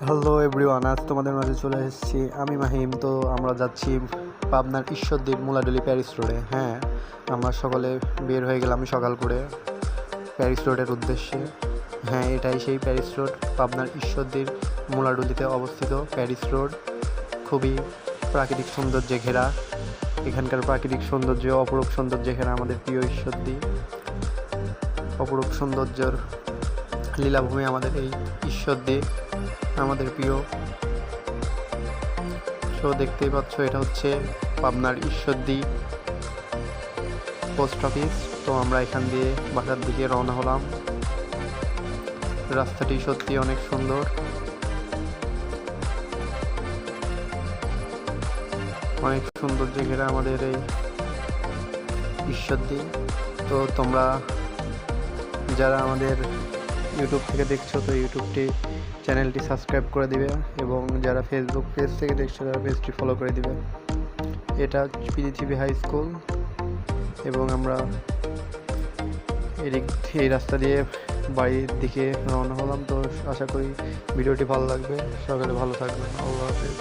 Hello everyone, আজ তোমাদের মাঝে চলে এসেছি আমি মাহিম। তো আমরা যাচ্ছি পাবনার ঈশ্বরদীর মুলাডুলি প্যারিস রোডে। হ্যাঁ, আমরা সকলে বের হয়ে গেলাম সকাল করে প্যারিস রোডের উদ্দেশ্যে। হ্যাঁ, এটাই সেই প্যারিস রোড, পাবনার ঈশ্বরদীর মুলাডুলিতে অবস্থিত প্যারিস রোড। খুবই প্রাকৃতিক সৌন্দর্যে ঘেরা, এখানকার প্রাকৃতিক সৌন্দর্য অপরূপ সৌন্দর্যে ঘেরা আমাদের প্রিয় ঈশ্বরদী। অপরূপ সৌন্দর্যের লীলাভূমি আমাদের এই ঈশ্বরদী, আমাদের প্রিয়। সো দেখতেই পাচ্ছ, এটা হচ্ছে পাবনার ঈশ্বরদী পোস্ট অফিস। তো আমরা এখান দিয়ে বাসার দিকে রওনা হলাম। রাস্তাটি সত্যি অনেক সুন্দর, অনেক সৌন্দর্যে ঘেরা আমাদের এই ঈশ্বরদী। তো তোমরা যারা আমাদের ইউটিউব থেকে দেখছো, তো ইউটিউবটি চ্যানেলটি সাবস্ক্রাইব করে দিবে, এবং যারা ফেসবুক পেজ থেকে দেখছো তারা পেজটি ফলো করে দিবে। এটা পৃথিবী হাই স্কুল, এবং আমরা এই রাস্তা দিয়ে বাড়ির দিকে রওনা হলাম। তো আশা করি ভিডিওটি ভালো লাগবে। সকালে ভালো থাকবেন। আল্লাহ হাফেজ।